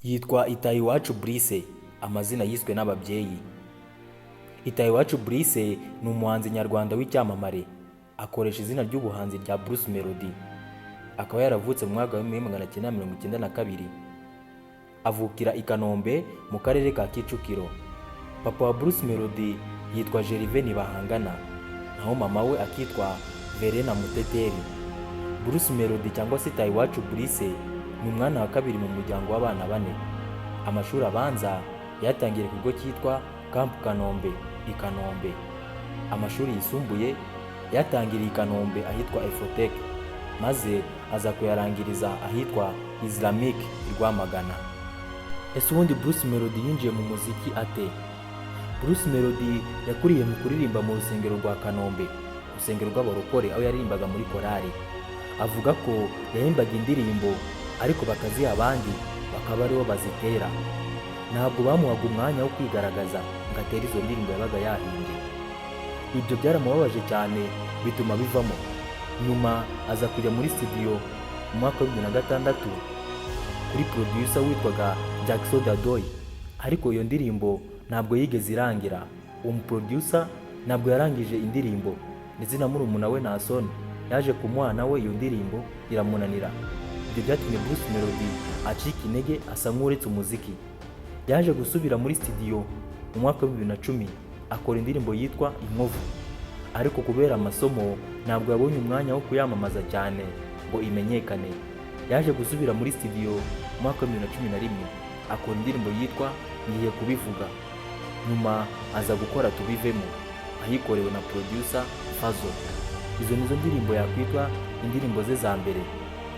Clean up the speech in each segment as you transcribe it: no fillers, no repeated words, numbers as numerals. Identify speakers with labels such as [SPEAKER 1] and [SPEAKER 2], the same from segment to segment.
[SPEAKER 1] Yitwa Itahiwacu Brice, amazina yiswe n'ababyeyi. Itahiwacu Brice ni umuhanzi nyarwanda w'icyamamare, akoresha izina ry'ubuhanzi rya Bruce Melody. Akaba yaravutse mu mwaka wa 1992. Avukira i Kanombe mu karere ka Kicukiro. Papa wa Bruce Melody yitwa Gervais Ntibahangana, naho mama we akitwa Verena Muteteri. Bruce Melody cyangwa se Itahiwacu Brice ni umwana wa kabiri mu muryango w'abana bane. Amashuri abanza yatangiye ku kigo cyitwa Camp Kanombe i Kanombe. Amashuri yisumbuye yatangiriye i Kanombe ahitwa Efotec, maze aza kuyarangiriza ahitwa Islamic i Rwamagana. Ese ubundi Bruce Melody yinjiye mu muziki ate? Bruce Melody yakuriye mu kuririmba mu rusengero rwa Kanombe, urusengero rw'abarokore, aho yaririmbaga muri korali. Avuga ko yahimbaga indirimbo ariko bakaziha abandi bakaba aribo bazitera. Ntabwo bamuhaga umwanya wo kwigaragaza ngo atere izo ndirimbo yabaga yahimbye. Ibyo byaramubabaje cyane bituma bivamo. Nyuma aza kujya muri studio mu mwaka wa 2006 kuri producer witwaga Jackson Dadoy, ariko iyo ndirimbo ntabwo yigeze irangira. Uwo producer ntabwo yarangije indirimbo, ndetse na murumuna we Nason yaje kumuha nawe iyo ndirimbo iramunanira. Ibyo byatumye Bruce Melody acika intege, asa nk'uretse umuziki. Yaje gusubira muri studio mu mwaka wa 2010 akora indirimbo yitwa Inkovu, ariko kubera amasomo ntabwo yabonye umwanya wo kuyamamaza cyane ngo imenyekane. Yaje gusubira muri studio mu mwaka wa 2011 akora indirimbo yitwa Ngiye Kubivuga. Nyuma aza gukora Tubivemo, ahikorewe na producer Fazzo. Izo nizo ndirimbo yakwitwa indirimbo ze za mbere.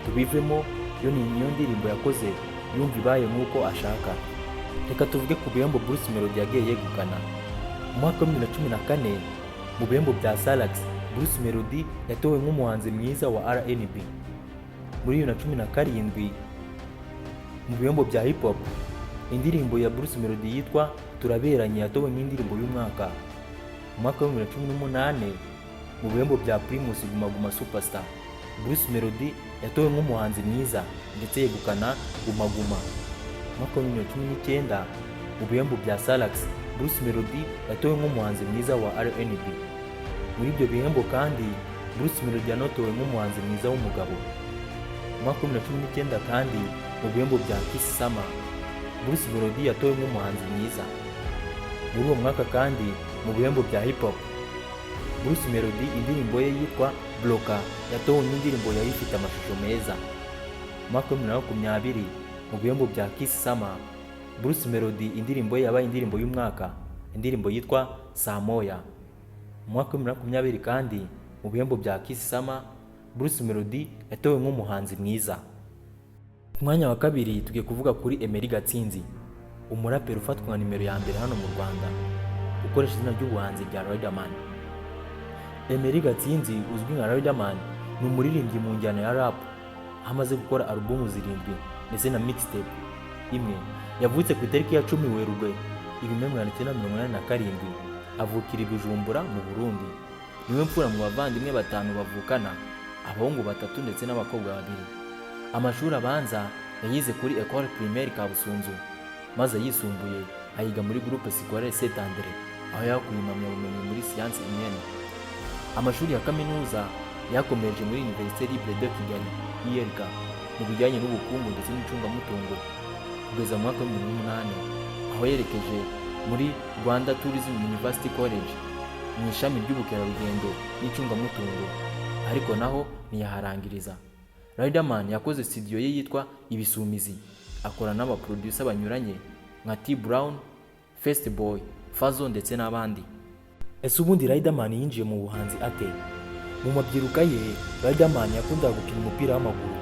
[SPEAKER 1] Tubivemo yo ni niyo ndirimbo yakoze yumva ibaye nk'uko ashaka. Reka tuvuge ku bihembo Bruce Melody yagiye yegukana. Mu mwaka wa 2014 mu bihembo bya Salax, Bruce Melody yatowe nk'umuhanzi mwiza wa R&B. Muri 2017 mu bihembo bya hip hop, indirimbo ya Bruce Melody yitwa Turaberanye yatowe nk'indirimbo y'umwaka. Mu mwaka wa 2018 mu bihembo bya Primus Guma Guma Superstar, Bruce Melody yatowe nk'umuhanzi mwiza ndetse yegukana Guma Guma. Mu mwaka wa 2019 mu bihembo bya Salax, Bruce Melody yatowe nk'umuhanzi mwiza wa R&B. Muri ibyo bihembo kandi Bruce Melody yanotowe nk'umuhanzi mwiza w'umugabo. Mu mwaka wa 2019 kandi mu bihembo bya Kiss Summer, Bruce Melody yatowe nk'umuhanzi mwiza. Muri uwo mwaka kandi mu bihembo bya hip hop, Bruce Melody indirimbo ye yitwa Bloka yatowe nk'indirimbo yari ifite amashusho meza. Mu mwaka wa 2020 mu bihembo bya Kiss Summer, Bruce Melody indirimbo ye yabaye indirimbo y'umwaka, indirimbo yitwa Saa Moya. Mu mwaka wa 2020 kandi mu bihembo bya Kiss Summer, Bruce Melody yatowe nk'umuhanzi mwiza. Ku mwanya wa kabiri tugiye kuvuga kuri Emery Gatsinzi, umuraperi ufatwa nka nimero ya mbere hano mu Rwanda, ukoresha izina ry'ubuhanzi rya Riderman. Emery Gatsinzi uzwi nka Riderman ni umuririmbyi mu njyana ya rap, amaze gukora alubumu 7 ndetse na mixtape imwe. Yavutse ku itariki ya 10 Werurwe 1987, avukira i Bujumbura mu Burundi. Niwe mfura mu bavandimwe 5 bavukana, abahungu 3 ndetse n'abakobwa 2. Amashuri abanza yayize kuri École Primaire Kabusunzu, maze yisumbuye ayiga muri Groupe Scolaire Saint André, aho yakuye impamyabumenyi muri Science Humaine. Amashuri ya kaminuza yakomereje muri Université Libre de Kigali (ILK) mu bijyanye n'ubukungu ndetse n'icungamutungo kugeza mu mwaka wa 2008, aho yerekeje muri Rwanda Tourism University College mu ishami ry'ubukerarugendo n'icungamutungo, ariko naho ntiyaharangiriza. Riderman yakoze studio ye yitwa Ibisumizi, akora n'abaproducer banyuranye nka T Brown, First Boy, Fazzo ndetse n'abandi. Ese ubundi Riderman yinjiye mu buhanzi ate? Mu mabyiruka ye, Riderman yakundaga gukina umupira w'amaguru,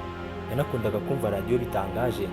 [SPEAKER 1] yanakundaga kumva radio bitangaje